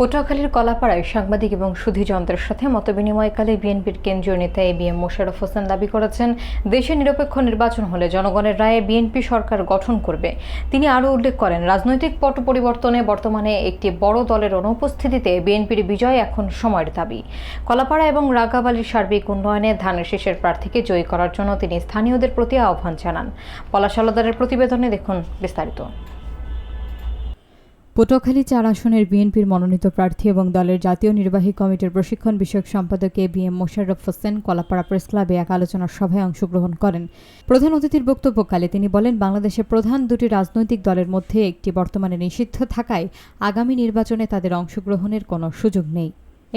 পটুয়াখালীর কলাপাড়ায় সাংবাদিক এবং সুধীযন্ত্রের সাথে মতবিনিময়কালে বিএনপির কেন্দ্রীয় নেতা এবিএম মোশাররফ হোসেন দাবি করেছেন, দেশে নিরপেক্ষ নির্বাচন হলে জনগণের রায়ে বিএনপি সরকার গঠন করবে। তিনি আরও উল্লেখ করেন, রাজনৈতিক পট পরিবর্তনে বর্তমানে একটি বড় দলের অনুপস্থিতিতে বিএনপির বিজয় এখন সময়ের দাবি। কলাপাড়া এবং রাগাবালির সার্বিক উন্নয়নে ধানের শীষের প্রার্থীকে জয়ী করার জন্য তিনি স্থানীয়দের প্রতি আহ্বান জানান। পলাশ আলাদারের প্রতিবেদনে দেখুন বিস্তারিত। পটুয়াখালী 4 আসনের বিএনপির মনোনীত প্রার্থী এবং দলের জাতীয় নির্বাহী কমিটির প্রশিক্ষণ বিষয়ক সম্পাদক এবিএম মোশাররফ হোসেন কলাপাড়া প্রেস ক্লাবে এক আলোচনা সভায় অংশগ্রহণ করেন। প্রধান অতিথির বক্তব্যকালে তিনি বলেন, বাংলাদেশের প্রধান দুটি রাজনৈতিক দলের মধ্যে একটি বর্তমানে নিষিদ্ধ থাকায় আগামী নির্বাচনে তাদের অংশগ্রহণের কোনো সুযোগ নেই।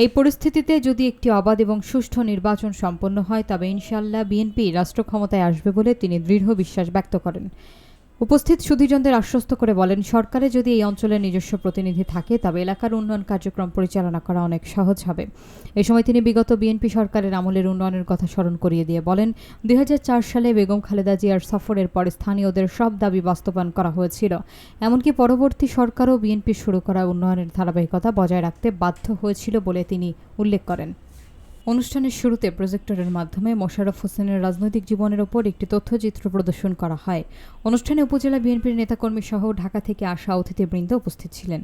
এই পরিস্থিতিতে যদি একটি অবাধ এবং সুষ্ঠু নির্বাচন সম্পন্ন হয় তবে ইনশাআল্লাহ বিএনপি রাষ্ট্র ক্ষমতায় আসবে বলে তিনি দৃঢ় বিশ্বাস ব্যক্ত করেন। উপস্থিত সুধীজনদের আশ্বস্ত করে বলেন, সরকারে যদি এই অঞ্চলের নিজস্ব প্রতিনিধি থাকে তবে এলাকার উন্নয়ন কার্যক্রম পরিচালনা করা অনেক সহজ হবে। এ সময় তিনি বিগত বিএনপি সরকারের আমলের উন্নয়নের কথা স্মরণ করিয়ে দিয়ে বলেন, 2004 সালে বেগম খালেদা জিয়ার সফরের পর স্থানীয়দের সব দাবি বাস্তবায়ন করা হয়েছিল। এমনকি পরবর্তী সরকারও বিএনপি শুরু করা উন্নয়নের ধারাবাহিকতা বজায় রাখতে বাধ্য হয়েছিল বলে তিনি উল্লেখ করেন। অনুষ্ঠানের শুরুতে প্রজেক্টরের মাধ্যমে মোশাররফ হোসেনের রাজনৈতিক জীবনের ওপর একটি তথ্যচিত্র প্রদর্শন করা হয়। অনুষ্ঠানে উপজেলা বিএনপির নেতাকর্মী সহ ঢাকা থেকে আসা অতিথিবৃন্দ উপস্থিত ছিলেন।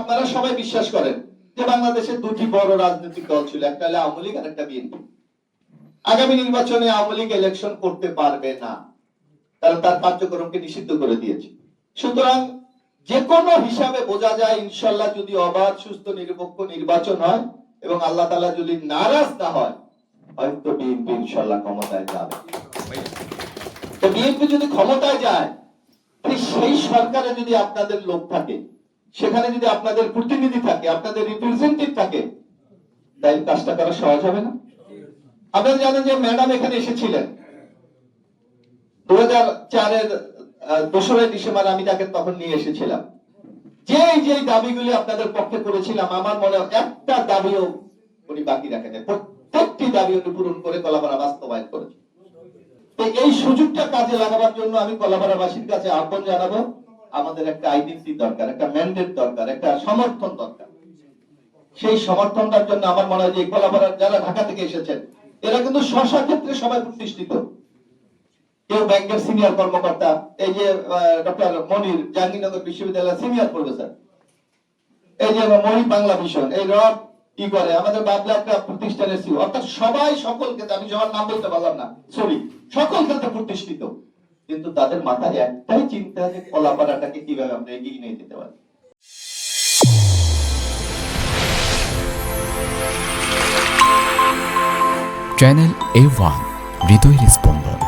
আপনারা সবাই বিশ্বাস করেন যে বাংলাদেশে দুটি বড় রাজনৈতিক দল ছিল, একটা হলো আওয়ামী লীগ আর একটা বিএনপি। আগামী নির্বাচনে আওয়ামী লীগ ইলেকশন করতে পারবে না, কারণ তার কার্যক্রমকে নিষিদ্ধ করে দিয়েছে। সুতরাং যে কোনো হিসাবে বোঝা যায়, ইনশাআল্লাহ যদি অবাধ সুস্থ নিরপেক্ষ নির্বাচন হয় এবং আল্লাহ তাআলা যদি নারাজ না হয়, হয়তো বিএনপি ইনশাআল্লাহ ক্ষমতায় যাবে। তো বিএনপি যদি ক্ষমতায় যায়, সেই সরকারে যদি আপনাদের লোক থাকে, সেখানে যদি আপনাদের প্রতিনিধি থাকে, আপনাদের রিপ্রেজেন্টেটিভ থাকে, তাই কাজটা করা সহজ হবে না। আপনারা জানেন যে ম্যাডাম এখানে এসেছিলেন 2004 এর 2রা ডিসেম্বর, আমি তাকে তখন নিয়ে এসেছিলাম। যে দাবিগুলি আপনাদের পক্ষে করেছিলাম, আমার মনে হয় একটা দাবিও উনি বাকি রাখেন, প্রত্যেকটি দাবি উনি পূরণ করে কলাপাড়া বাস্তবায়ন করেছে। তো এই সুযোগটা কাজে লাগাবার জন্য আমি কলাপাড়াবাসীর কাছে আহ্বান জানাবো, আমাদের একটা আইডেন্টিটি দরকার, একটা ম্যান্ডেট দরকার, একটা সমর্থন দরকার। সেই সমর্থনটার জন্য আমার মনে হয় যে কলাপাড়ার যারা ঢাকা থেকে এসেছেন, এরা কিন্তু স্ব ক্ষেত্রে সবাই প্রতিষ্ঠিত। কেউ ব্যাংকের সিনিয়র কর্মকর্তা, এই যে ডক্টর মনির জাহাঙ্গীরনগর বিশ্ববিদ্যালয়ের সিনিয়র প্রফেসর, এই যে মনির বাংলা মিশন, এই রব কি করে আমাদের বাবলা একটা প্রতিষ্ঠানের সিও, অর্থাৎ সবাই সকল ক্ষেত্রে, আমি সবার নাম বলতে পারলাম না, সরি, সকল ক্ষেত্রে প্রতিষ্ঠিত। কিন্তু তাদের মাথায় একটাই চিন্তা যে কলাপাড়াটাকে কিভাবে আমরা এগিয়ে নিয়ে যেতে পারি। চ্যানেল A1 হৃদয়ের স্পন্দন।